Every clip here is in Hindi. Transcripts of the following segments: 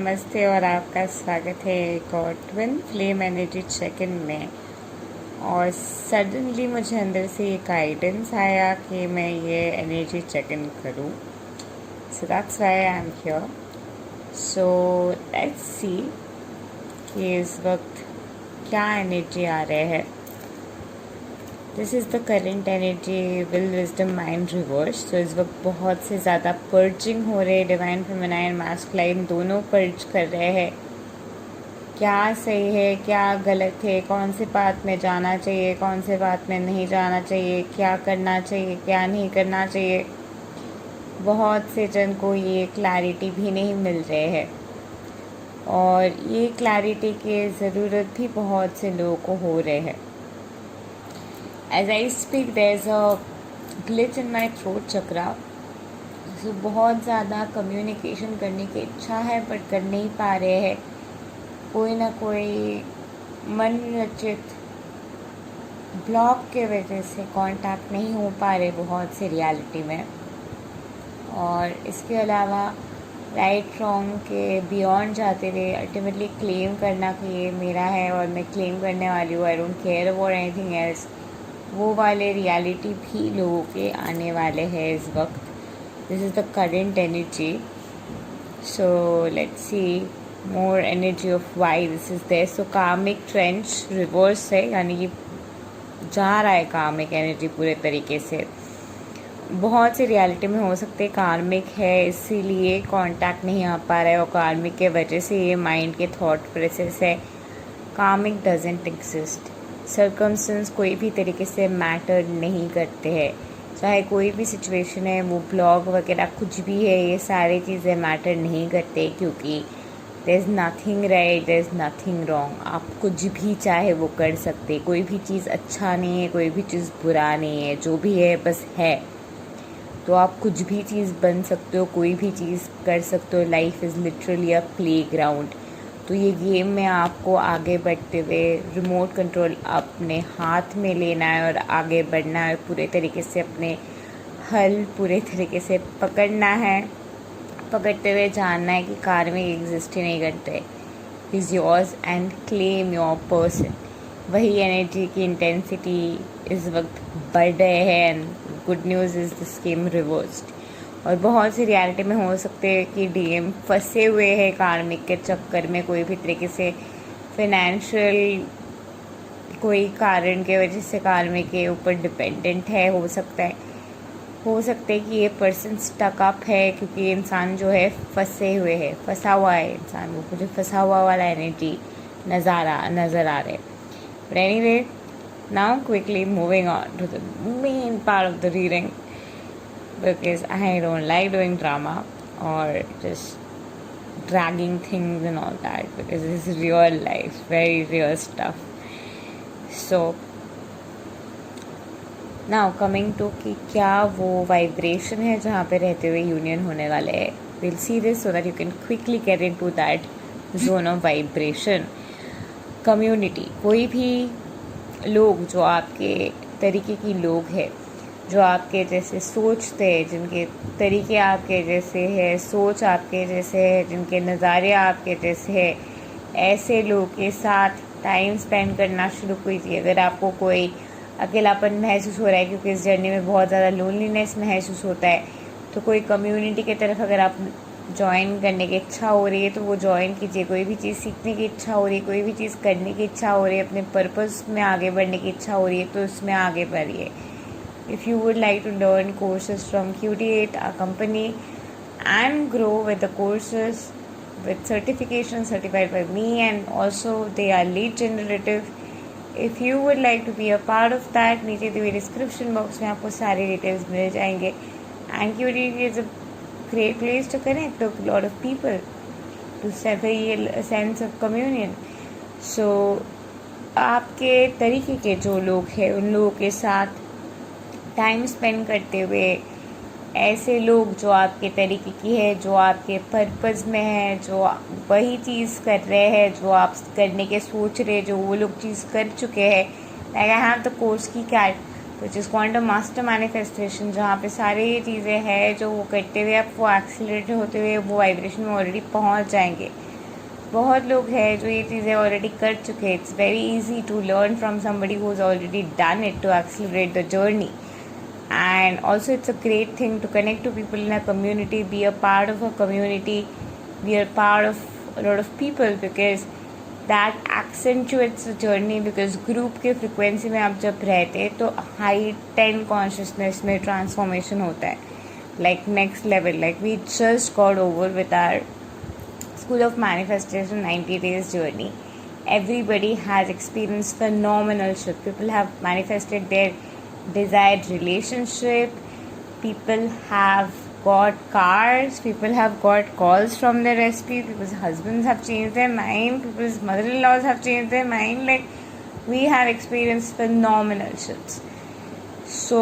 नमस्ते और आपका स्वागत है एक और twin flame energy check in में। और सडनली मुझे अंदर से ये गाइडेंस आया कि मैं ये एनर्जी चेक इन करूँ, so that's why I am here. So let's सी कि इस वक्त क्या एनर्जी आ रहे हैं। This is the current energy will wisdom mind reverse. तो इस वक्त बहुत से ज़्यादा पर्जिंग हो रहे हैं, डिवाइन फेमिनाइन मैस्कुलाइन दोनों पर्ज कर रहे हैं। क्या सही है, क्या गलत है, कौन से पाथ में जाना चाहिए, कौन से पाथ में नहीं जाना चाहिए, क्या करना चाहिए, क्या नहीं करना चाहिए। बहुत से जन को ये क्लैरिटी भी नहीं मिल रहे हैं और ये क्लैरिटी की ज़रूरत भी बहुत से लोगों को हो रहे हैं। As I speak, there's a glitch in my throat chakra. So बहुत ज़्यादा कम्युनिकेशन करने की इच्छा है पर कर नहीं पा रहे हैं। कोई ना कोई मन रचित ब्लॉक के वजह से कांटेक्ट नहीं हो पा रहे बहुत से रियलिटी में। और इसके अलावा राइट रॉन्ग के बियॉन्ड जाते हुए अल्टीमेटली क्लेम करना कि ये मेरा है और मैं क्लेम करने वाली हूँ, I don't care about anything else, वो वाले रियलिटी भी लोगों के आने वाले हैं इस वक्त। This is the current energy. So let's see more energy of why this is there. So karmic trench reverse है, यानी कि जा रहा है कार्मिक एनर्जी पूरे तरीके से। बहुत से रियलिटी में हो सकते हैं कार्मिक है इसीलिए कांटेक्ट नहीं आ पा रहा है और कार्मिक के वजह से ये माइंड के थॉट प्रोसेस है। कार्मिक डजेंट एग्जिस्ट। सर्कमस्टेंस कोई भी तरीके से मैटर नहीं करते हैं, चाहे कोई भी सिचुएशन है, वो ब्लॉग वगैरह कुछ भी है, ये सारी चीज़ें मैटर नहीं करते क्योंकि there is nothing right, there is nothing wrong. आप कुछ भी चाहे वो कर सकते, कोई भी चीज़ अच्छा नहीं है, कोई भी चीज़ बुरा नहीं है, जो भी है बस है। तो आप कुछ भी चीज़ बन सकते हो, कोई भी चीज़ कर सकते हो। Life is literally a play ground. तो ये गेम में आपको आगे बढ़ते हुए रिमोट कंट्रोल अपने हाथ में लेना है और आगे बढ़ना है, पूरे तरीके से अपने हल पूरे तरीके से पकड़ना है, पकड़ते हुए जानना है कि कार्मिक एग्जिस्ट ही नहीं करते, is yours and claim your person. वही एनर्जी की इंटेंसिटी इस वक्त बढ़ रहे हैं and good news is this game reversed. और बहुत सी रियलिटी में हो सकते हैं कि डीएम फंसे हुए हैं कार्मिक के चक्कर में, कोई भी तरीके से फाइनेंशियल कोई कारण के वजह से कार्मिक के ऊपर डिपेंडेंट है। हो सकता है कि ये पर्सन स्टक अप है क्योंकि ये इंसान जो है फंसे हुए है, फंसा हुआ है इंसान। वो मुझे फंसा हुआ वाला एनर्जी नज़र आ रहे। But anyway, now quickly moving on to the main part of the reading, because I don't like doing drama or just dragging things and all that, because this is real life, very real stuff. So now coming to कि क्या वो वाइब्रेशन है जहाँ पे रहते हुए यूनियन होने वाले है। We'll see this so that you can quickly get into that zone of vibration. Community, कोई भी लोग जो आपके तरीके की लोग हैं, जो आपके जैसे सोचते हैं, जिनके तरीके आपके जैसे है, सोच आपके जैसे है, जिनके नज़ारे आपके जैसे है, ऐसे लोग के साथ टाइम स्पेंड करना शुरू कीजिए। अगर आपको कोई अकेलापन महसूस हो रहा है क्योंकि इस जर्नी में बहुत ज़्यादा लोनलीनेस महसूस होता है, तो कोई कम्युनिटी की तरफ अगर आप ज्वाइन करने की इच्छा हो रही है तो वो ज्वाइन कीजिए। कोई भी चीज़ सीखने की इच्छा हो रही है, कोई भी चीज़ करने की इच्छा हो रही है, अपने पर्पस में आगे बढ़ने की इच्छा हो रही है तो उसमें आगे बढ़िए। If you would like to learn courses from QT8, our company, and grow with the courses with certification certified by me, and also they are lead generative. If you would like to be a part of that, नीचे दी हुई डिस्क्रिप्शन बॉक्स में आपको सारे डिटेल्स मिल जाएंगे। And QT8 is a great place to connect to a lot of people, to feel a sense of communion. So आपके तरीके के जो लोग हैं उन लोगों के साथ टाइम स्पेंड करते हुए, ऐसे लोग जो आपके तरीके की है, जो आपके पर्पस में है, जो वही चीज़ कर रहे हैं जो आप करने के सोच रहे, जो वो लोग चीज़ कर चुके हैं। Like I have the course की कैट which is quantum master manifestation, जहाँ पे सारी ये चीज़ें हैं जो वो करते हुए आप वो एक्सीलरेट होते हुए वो वाइब्रेशन में ऑलरेडी पहुँच जाएंगे। बहुत लोग हैं जो ये चीज़ें ऑलरेडी कर चुके हैं. It's very easy to learn from somebody who is already done it to accelerate the journey. And also it's a great thing to connect to people in a community, be a part of a community, be a part of a lot of people, because that accentuates the journey. Because group के frequency में आप जब रहते हैं तो high 10 consciousness में transformation होता है, like next level. Like we just got over with our School of Manifestation 90 days journey. Everybody has experienced phenomenal shit. People have manifested their desired relationship, people have got cars, people have got calls from their SP, people's husbands have changed their mind, people's mother-in-laws have changed their mind. Like, we have experienced phenomenal shits. So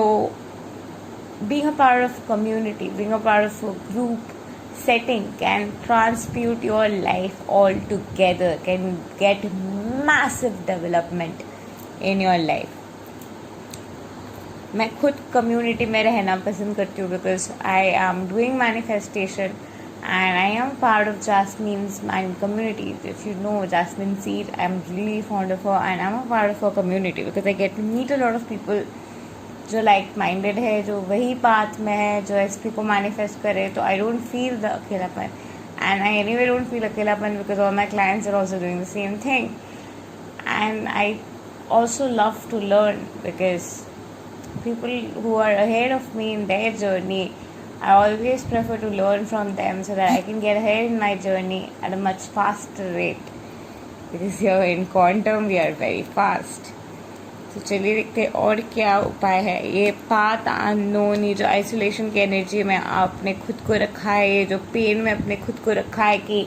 being a part of a community, being a part of a group setting can transmute your life altogether, can get massive development in your life. मैं खुद कम्युनिटी में रहना पसंद करती हूँ because I am doing manifestation and I am part of Jasmine's mind community. If you know Jasmine seed, I am really fond of her and I am a part of a community because I get to meet a lot of people जो लाइक माइंडेड है, जो वही पाथ में है, जो एसपी को मैनिफेस्ट करे. तो आई डोंट फील द अकेलापन, and I anyway don't feel अकेलापन because all my clients are also doing the same thing. And I also love to learn because people who are ahead of me in their journey, I always prefer to learn from them so that I can get ahead in my journey at a much faster rate. Because here in quantum we are very fast. तो चलिए देखते हैं और क्या उपाय है. ये पाथ अननोन, ये जो आइसोलेशन की एनर्जी में आपने खुद को रखा है, ये जो पेन में अपने खुद को रखा है कि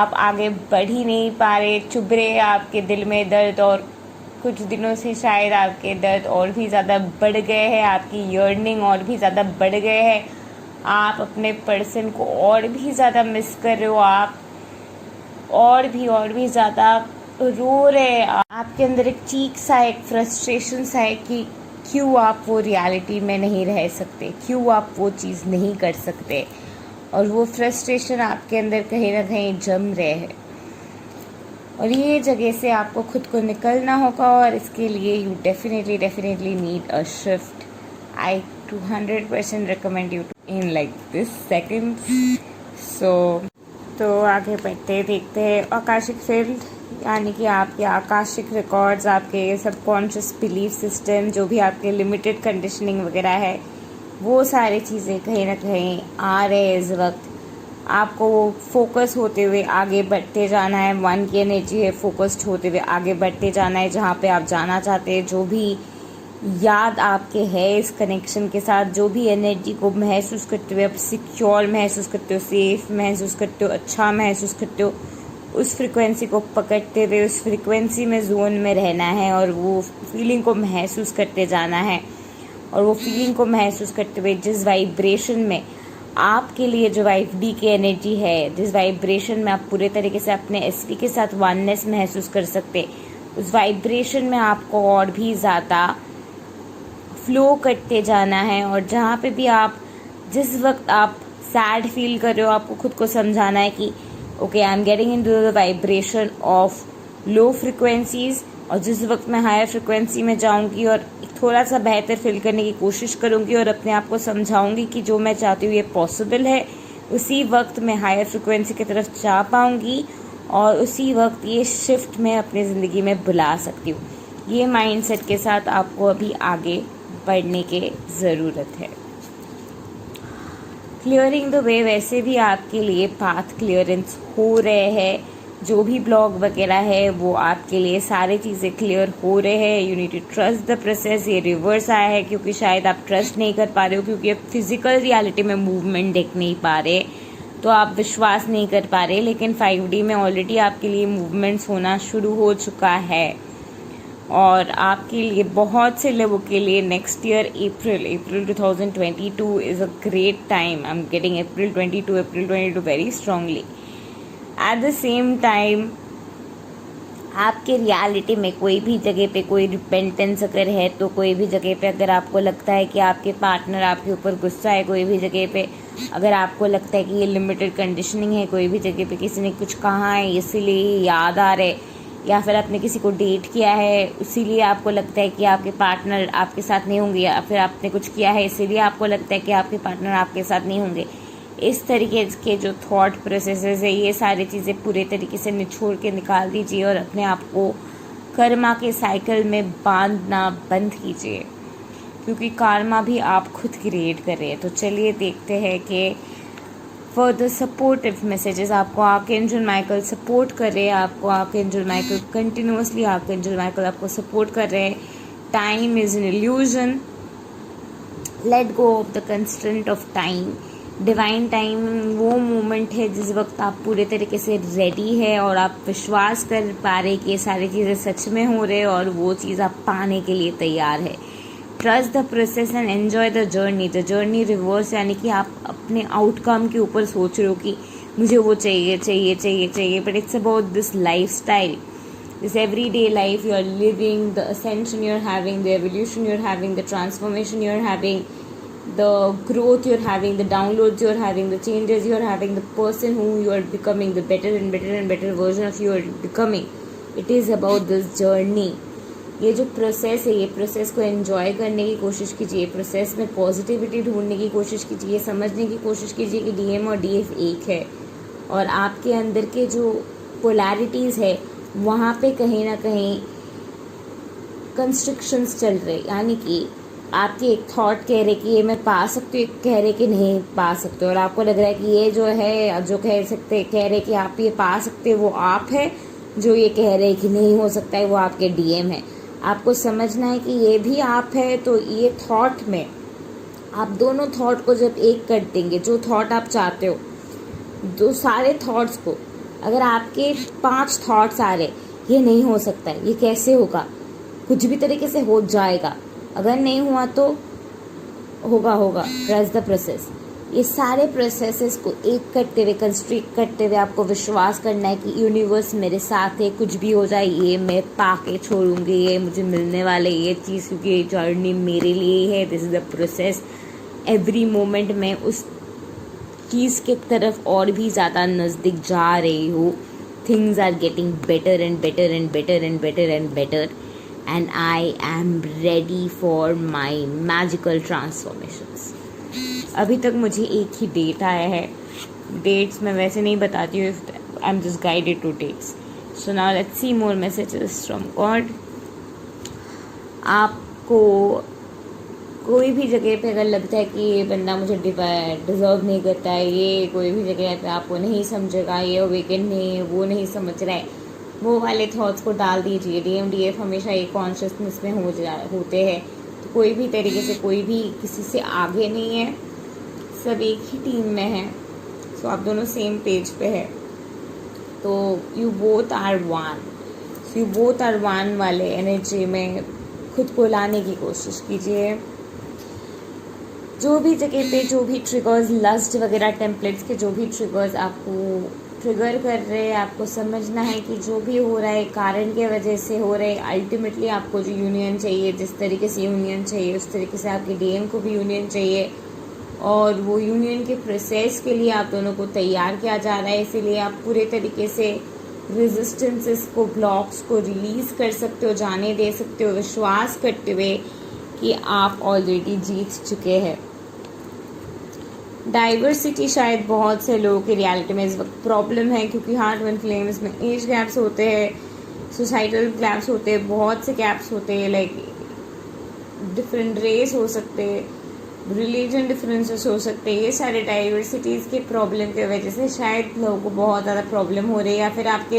आप आगे बढ़ ही नहीं पा रहे, चुभ रहे आपके दिल में दर्द, और कुछ दिनों से शायद आपके दर्द और भी ज़्यादा बढ़ गए हैं, आपकी यर्निंग और भी ज़्यादा बढ़ गए हैं, आप अपने पर्सन को और भी ज़्यादा मिस कर रहे हो, आप और भी ज़्यादा रो रहे हैं. आपके अंदर एक चीख सा, एक फ्रस्ट्रेशन सा है कि क्यों आप वो रियलिटी में नहीं रह सकते, क्यों आप वो चीज़ नहीं कर सकते, और वो फ्रस्ट्रेशन आपके अंदर कहीं ना कहीं जम रहे हैं. और ये जगह से आपको खुद को निकलना होगा, और इसके लिए you definitely need a shift. I 200% recommend you in like this second. तो आगे बढ़ते देखते हैं आकाशिक फील्ड, यानी कि आपके आकाशिक रिकॉर्ड्स, आपके सबकॉन्शियस बिलीफ सिस्टम, जो भी आपके लिमिटेड कंडीशनिंग वगैरह है, वो सारी चीज़ें कहीं ना कहीं आ रहे हैं इस वक्त. आपको वो फोकस होते हुए आगे बढ़ते जाना है. मन की एनर्जी है, फोकस्ड होते हुए आगे बढ़ते जाना है जहाँ पे आप जाना चाहते हैं. जो भी याद आपके है इस कनेक्शन के साथ, जो भी एनर्जी को महसूस करते हुए आप सिक्योर महसूस करते हो, सेफ महसूस करते हो, अच्छा महसूस करते हो, उस फ्रिक्वेंसी को पकड़ते हुए उस फ्रिक्वेंसी में जोन में रहना है, और वो फीलिंग को महसूस करते जाना है. और वो फीलिंग को महसूस करते हुए जिस वाइब्रेशन में आपके लिए, जो 5D की एनर्जी है, जिस वाइब्रेशन में आप पूरे तरीके से अपने एसपी के साथ वननेस महसूस कर सकते, उस वाइब्रेशन में आपको और भी ज़्यादा फ्लो करते जाना है. और जहाँ पे भी आप, जिस वक्त आप सैड फील कर रहे हो, आपको खुद को समझाना है कि okay, I am getting into the vibration of low frequencies, और जिस वक्त मैं हायर फ्रिक्वेंसी में जाऊंगी और थोड़ा सा बेहतर फील करने की कोशिश करूंगी और अपने आप को समझाऊंगी कि जो मैं चाहती हूँ ये पॉसिबल है, उसी वक्त मैं हायर फ्रिक्वेंसी की तरफ जा पाऊंगी, और उसी वक्त ये शिफ्ट मैं अपनी ज़िंदगी में बुला सकती हूँ. ये माइंडसेट के साथ आपको अभी आगे बढ़ने की ज़रूरत है. क्लियरिंग द वे, वैसे भी आपके लिए पाथ क्लियरेंस हो रहे हैं. जो भी ब्लॉग वगैरह है वो आपके लिए सारी चीज़ें क्लियर हो रहे हैं. You need to trust the process. ये रिवर्स आया है क्योंकि शायद आप ट्रस्ट नहीं कर पा रहे हो, क्योंकि आप फिजिकल रियलिटी में मूवमेंट देख नहीं पा रहे, तो आप विश्वास नहीं कर पा रहे. लेकिन 5D में ऑलरेडी आपके लिए मूवमेंट्स होना शुरू हो चुका है, और आपके लिए, बहुत से लोगों के लिए next year April 2022 is a great time. I am getting April 22 very strongly. At the same time आपके रियलिटी में कोई भी जगह पे कोई रिपेंटेंस अगर है, तो कोई भी जगह पे अगर आपको लगता है कि आपके पार्टनर आपके ऊपर गुस्सा है, कोई भी जगह पे अगर आपको लगता है कि ये लिमिटेड कंडीशनिंग है, कोई भी जगह पे किसी ने कुछ कहा है इसीलिए याद आ रहे, या फिर आपने किसी को डेट किया है इसीलिए आपको लगता है कि आपके पार्टनर आपके साथ नहीं होंगे, या फिर आपने कुछ किया है इसीलिए आपको लगता है कि आपके पार्टनर आपके साथ नहीं होंगे, इस तरीके के जो थॉट प्रोसेसेस है, ये सारी चीज़ें पूरे तरीके से निचोड़ के निकाल दीजिए और अपने आप को कर्मा के साइकिल में बांधना बंद कीजिए, क्योंकि कर्मा भी आप खुद क्रिएट कर रहे हैं। तो चलिए देखते हैं कि फॉर द सपोर्टिव मैसेजेस आपको आर्कएंजल माइकल सपोर्ट कर रहे हैं, आपको archangel Michael continuously archangel Michael आपको सपोर्ट कर रहे हैं। Time is an illusion, let go of the constraint of time. Divine time वो मोमेंट है जिस वक्त आप पूरे तरीके से रेडी है और आप विश्वास कर पा रहे कि ये सारी चीज़ें सच में हो रहे और वो चीज़ आप पाने के लिए तैयार है। Trust the process and enjoy the journey. The journey reverse, यानी कि आप अपने आउटकम के ऊपर सोच रहे हो कि मुझे वो चाहिए चाहिए चाहिए चाहिए, but it's about this life style, this everyday life you are living, the ascension you are having, the evolution you are having, the transformation you are having, the growth you are having, the downloads you are having, the changes you are having, the person who you are becoming, the better and better and better version of you are becoming. It is about this journey. ये जो प्रोसेस है, ये प्रोसेस को एंजॉय करने की कोशिश कीजिए, प्रोसेस में पॉजिटिविटी ढूंढने की कोशिश कीजिए, समझने की कोशिश कीजिए कि डीएम और डीएफ एक है और आपके अंदर के जो पोलैरिटीज़ है वहाँ पे कहीं ना कहीं कंस्ट्रक्शंस चल रहे, यानी कि आपके एक थॉट कह रहे कि ये मैं पा सकती हूँ, एक कह रहे कि नहीं पा सकते, और आपको लग रहा है कि ये जो है जो कह रहे कि आप ये पा सकते वो आप है, जो ये कह रहे कि नहीं हो सकता है वो आपके डीएम है। आपको समझना है कि ये भी आप है, तो ये थॉट में आप दोनों थॉट को जब एक कर देंगे, जो थॉट आप चाहते हो, दो सारे थॉट्स को, अगर आपके 5 थॉट्स आ रहे ये नहीं हो सकता है, ये कैसे होगा, कुछ भी तरीके से हो जाएगा, अगर नहीं हुआ तो होगा, ट्रस्ट द प्रोसेस। ये सारे प्रोसेसेस को एक करते हुए, कंस्ट्रक्ट करते हुए आपको विश्वास करना है कि यूनिवर्स मेरे साथ है, कुछ भी हो जाए ये मैं पाके छोड़ूंगी, ये मुझे मिलने वाले ये चीज़, क्योंकि ये जर्नी मेरे लिए है, this is the process. Every moment में उस चीज़ के तरफ और भी ज़्यादा नज़दीक जा रही हूँ। Things are getting better and better and better and better and better, and I am ready for my magical transformations. अभी तक मुझे एक ही डेट आया है, डेट्स मैं वैसे नहीं बताती हूँ, I am just guided to dates. So now let's see more messages from God. आपको कोई भी जगह पे अगर लगता है कि ये बंदा मुझे डिज़र्व नहीं करता है, ये कोई भी जगह पे आपको नहीं समझेगा, ये अवेकन नहीं है, वो नहीं समझ रहा है, वो वाले थॉट्स को डाल दीजिए। डीएम डीएफ हमेशा एक कॉन्शियसनेस में होते हैं, तो कोई भी तरीके से कोई भी किसी से आगे नहीं है, सब एक ही टीम में है। सो आप दोनों सेम पेज पे है, तो you both are one. You both are one वाले एनर्जी में खुद को लाने की कोशिश कीजिए। जो भी जगह पे जो भी ट्रिगर्स, लस्ट वगैरह टेम्पलेट्स के जो भी ट्रिगर्स आपको ट्रिगर कर रहे हैं, आपको समझना है कि जो भी हो रहा है कारण के वजह से हो रहा है। अल्टीमेटली आपको जो यूनियन चाहिए, जिस तरीके से यूनियन चाहिए उस तरीके से आपके डीएम को भी यूनियन चाहिए, और वो यूनियन के प्रोसेस के लिए आप दोनों को तैयार किया जा रहा है। इसीलिए आप पूरे तरीके से रेजिस्टेंसेस को, ब्लॉक्स को रिलीज़ कर सकते हो, जाने दे सकते हो, विश्वास करते हुए कि आप ऑलरेडी जीत चुके हैं। डाइवर्सिटी शायद बहुत से लोगों की रियलिटी में इस वक्त प्रॉब्लम है, क्योंकि हार्ट ट्विन फ्लेम्स में एज गैप्स होते हैं, सोसाइटल गैप्स होते हैं, बहुत से गैप्स होते हैं, लाइक डिफरेंट रेस हो सकते हैं, रिलीजन डिफरेंसेस हो सकते हैं। ये सारे डाइवर्सिटीज़ के प्रॉब्लम की वजह से शायद लोगों को बहुत ज़्यादा प्रॉब्लम हो रही है, या फिर आपके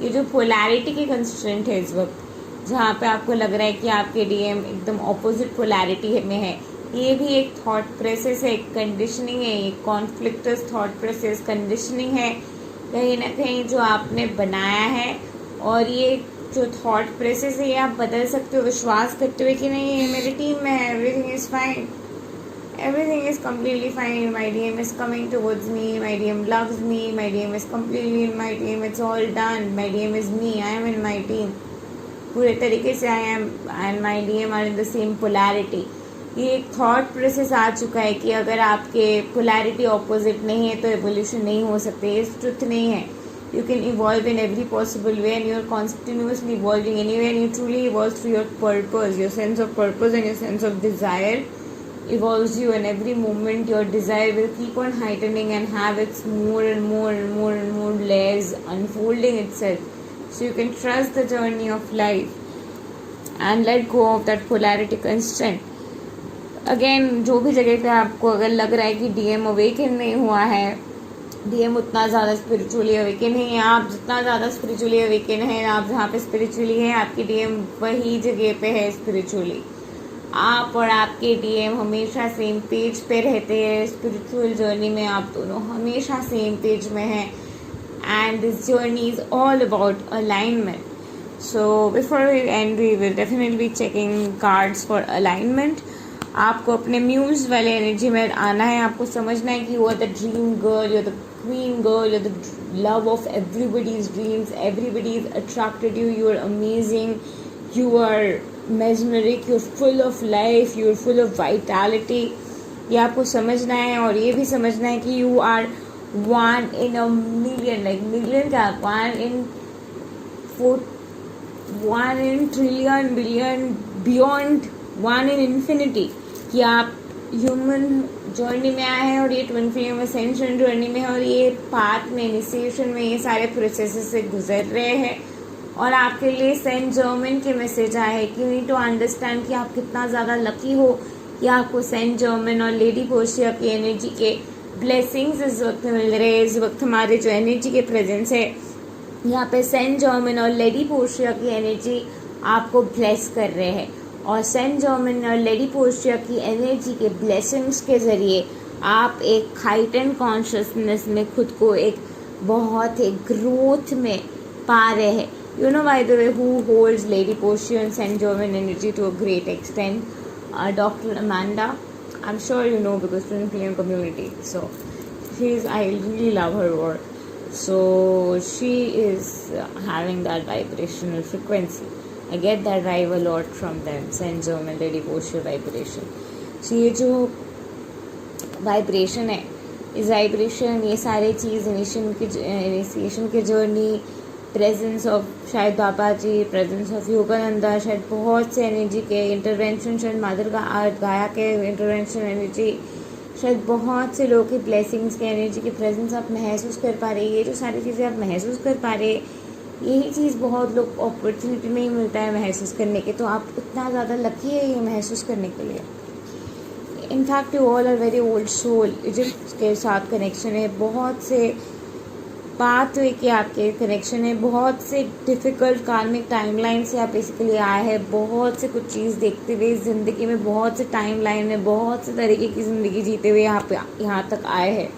ये जो पोलैरिटी के कंस्ट्रेंट है इस वक्त, जहाँ पे आपको लग रहा है कि आपके डीएम एकदम ऑपोजिट पोलैरिटी में है, ये भी एक थॉट प्रोसेस है, एक कंडीशनिंग है, एक कॉन्फ्लिक्टस थॉट प्रोसेस कंडीशनिंग है कहीं ना कहीं जो आपने बनाया है। और ये जो थॉट प्रोसेस है ये आप बदल सकते हो विश्वास करते हुए कि नहीं ये मेरी टीम में है, everything is fine, everything is completely fine, my DM is coming towards me, my DM loves me, my DM is completely in my team, it's all done, my DM is me, I am in my team, पूरे तरीके से I am and my DM are in the same polarity। ये एक थॉट प्रोसेस आ चुका है कि अगर आपके पोलैरिटी ऑपोजिट नहीं है तो एवोल्यूशन नहीं हो सकते। ये ट्रुथ नहीं है। You can evolve in every possible way and you're continuously evolving anyway, and you truly evolve through your purpose. Your sense of purpose and your sense of desire evolves you, and every moment your desire will keep on heightening and have its more and more and more and more layers unfolding itself. So you can trust the journey of life and let go of that polarity constraint. Again, जो भी जगह पे आपको अगर लग रहा है कि DM अवेकन नहीं हुआ है, DM उतना ज़्यादा स्पिरिचुअली अवेकन है, या आप जितना ज़्यादा स्पिरिचुअली अवेकन है, आप जहाँ पे स्पिरिचुअली है, आपकी DM वही जगह पे है स्पिरिचुअली। आप और आपके DM हमेशा सेम पेज पे रहते हैं। स्पिरिचुअल जर्नी में आप दोनों हमेशा सेम पेज में हैं, and this journey is all about alignment. So before we end we will definitely be checking cards for alignment. आपको अपने म्यूज वाले एनर्जी में आना है। आपको समझना है कि you are the dream girl, you are the queen girl, you are the love of everybody's dreams, everybody is attracted you, you are amazing, you are mesmeric, you are full of life, you are full of vitality. ये आपको समझना है, और ये भी समझना है कि you are 1 in a million, like million क्या, 1 in trillion, billion, beyond 1 in infinity, कि आप ह्यूमन जर्नी में आए हैं और ये ट्विन फ्लेम असेंशन जर्नी में है, और ये पाथ में इनिशिएशन में ये सारे प्रोसेसेस से गुजर रहे हैं। और आपके लिए सेंट जर्मन के मैसेज आए हैं कि यू नीड टू अंडरस्टैंड कि आप कितना ज़्यादा लकी हो कि आपको सेंट जर्मन और लेडी पोर्शिया की एनर्जी के ब्लेसिंग्स इस वक्त मिल रहे हैं। इस वक्त हमारे जो एनर्जी के प्रेजेंस है यहाँ पे सेंट जर्मन और लेडी पोर्शिया की एनर्जी आपको ब्लेस कर रहे हैं, और सेंट जर्मन और लेडी पोर्शिया की एनर्जी के ब्लेसिंग्स के ज़रिए आप एक हाइटन कॉन्शियसनेस में खुद को एक बहुत ही ग्रोथ में पा रहे हैं। You know by the way who holds lady Portia and saint Germain energy to a great extent? Dr. Amanda. I'm sure you know because twin flame community. So I really love her work. So she is having that vibrational frequency. I get that vibe a lot from them, Saint Germain, Lady Portia vibration. So ये जो वाइब्रेशन है, इस वाइब्रेशन, ये सारे चीज़ इनिशिएशन की जर्नी, प्रेजेंस ऑफ शायद बाबा जी, प्रेजेंस ऑफ योगानंदा, शायद बहुत से एनर्जी के इंटरवेंशन, शायद मदर का आर्ट गाया के इंटरवेंशन एनर्जी, शायद बहुत से लोगों की ब्लेसिंग्स के एनर्जी की प्रेजेंस आप महसूस कर पा रहे हैं। ये जो सारी चीज़ें आप महसूस कर पा रहे हैं, यही चीज़ बहुत लोग अपॉर्चुनिटी नहीं मिलता है महसूस करने के, तो आप उतना ज़्यादा लकी है ये महसूस करने के लिए। In fact you all are very old soul, Egypt के साथ कनेक्शन है, बहुत से पाथवे के आपके कनेक्शन है, बहुत से डिफ़िकल्ट कार्मिक टाइमलाइन से आप बेसिकली आए हैं, बहुत से कुछ चीज़ देखते हुए ज़िंदगी में, बहुत से टाइमलाइन में बहुत से तरीके की ज़िंदगी जीते हुए यहाँ तक आए हैं।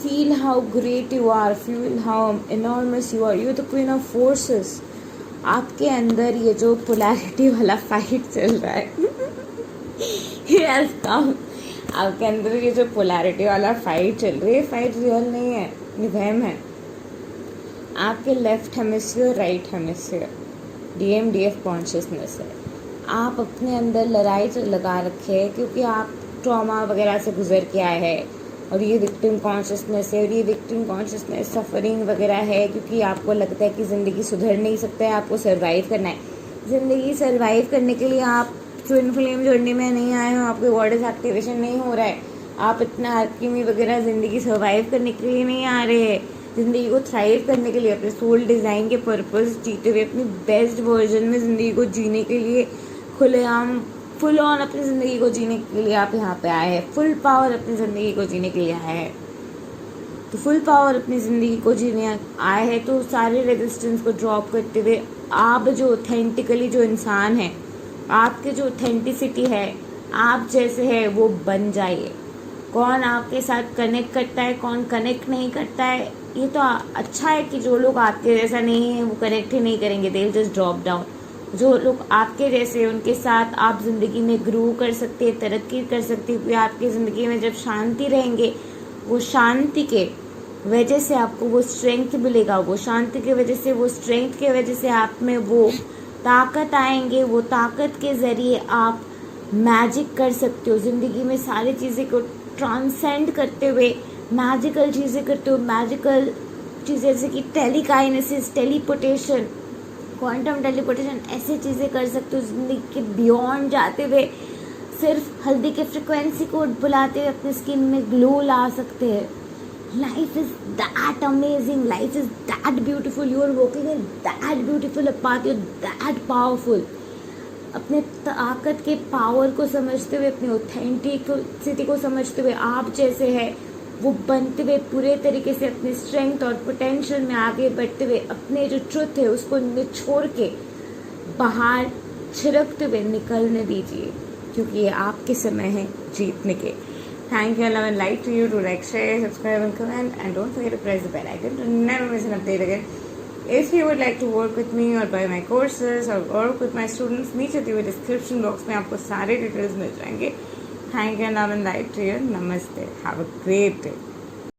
Feel how great you are, feel how enormous you are, you the queen of forces. आपके अंदर ये जो पोलैरिटी वाला फाइट चल रहा है आपके अंदर ये जो पोलैरिटी वाला फाइट चल रही है, फाइट रियल नहीं है, ये वहम है। आपके left hemisphere, right hemisphere, DMDF consciousness है। आप अपने अंदर लड़ाई लगा रखे हैं क्योंकि आप ट्रॉमा वगैरह से गुजर के आए हैं, और ये विक्टिम कॉन्शियसनेस है, और ये विक्टिम कॉन्शियसनेस सफरिंग वगैरह है क्योंकि आपको लगता है कि ज़िंदगी सुधर नहीं सकता है, आपको सर्वाइव करना है। ज़िंदगी सर्वाइव करने के लिए आप ट्विन फ्लेम जर्नी में नहीं आए हो, आपके गॉडेस एक्टिवेशन नहीं हो रहा है, आप इतना अल्केमी वगैरह ज़िंदगी सर्वाइव करने के लिए नहीं आ रहे हैं, ज़िंदगी को थ्राइव करने के लिए, अपने सोल डिज़ाइन के पर्पस जीते हुए अपनी बेस्ट वर्जन में ज़िंदगी को जीने के लिए, खुलेआम फुल ऑन अपनी ज़िंदगी को जीने के लिए आप यहाँ पे आए हैं। फुल पावर अपनी ज़िंदगी को जीने के लिए आए हैं, तो फुल पावर अपनी ज़िंदगी को जीने आए हैं, तो सारे रेजिस्टेंस को ड्रॉप करते हुए आप जो ऑथेंटिकली जो इंसान है, आपके जो ऑथेंटिसिटी है, आप जैसे है वो बन जाइए। कौन आपके साथ कनेक्ट करता है, कौन कनेक्ट नहीं करता है, ये तो अच्छा है कि जो लोग आपके जैसा नहीं है वो कनेक्ट ही नहीं करेंगे, they will just drop down. जो लोग आपके जैसे, उनके साथ आप ज़िंदगी में ग्रो कर सकते हैं, तरक्की कर सकते हैं, आपकी ज़िंदगी में जब शांति रहेंगे, वो शांति के वजह से आपको वो स्ट्रेंथ मिलेगा, वो शांति की वजह से, वो स्ट्रेंथ की वजह से आप में वो ताकत आएंगे, वो ताकत के ज़रिए आप मैजिक कर सकते हो ज़िंदगी में, सारी चीज़ें को ट्रांसेंड करते हुए मैजिकल चीज़ें करते हो, मैजिकल चीज़ें जैसे कि टेलीकाइनेसिस, टेलीपोर्टेशन, क्वांटम टेलीपोर्टेशन, ऐसी चीज़ें कर सकते हो ज़िंदगी के बियॉन्ड जाते हुए। सिर्फ हल्दी के फ्रिक्वेंसी को बुलाते हुए अपने स्किन में ग्लो ला सकते हैं। Life is that amazing, life is that beautiful, you are walking in that beautiful path, you are that powerful. अपने ताकत के पावर को समझते हुए, अपनी ऑथेंटिसिटी को समझते हुए, आप जैसे है वो बनते हुए पूरे तरीके से अपने स्ट्रेंथ और पोटेंशियल में आगे बढ़ते हुए, अपने जो ट्रुथ है उसको निचोड़ के बाहर छिड़कते हुए निकलने दीजिए, क्योंकि ये आपके समय है जीतने के। Thank you, love and light to you. To like, share, subscribe and comment, and don't forget to press the bell icon to never miss an update again. If you would like to work with me or buy my courses or work with my students, नीचे दिए हुए डिस्क्रिप्शन बॉक्स में आपको सारे डिटेल्स मिल जाएंगे। Thank you, love and light to you. Namaste. Have a great day.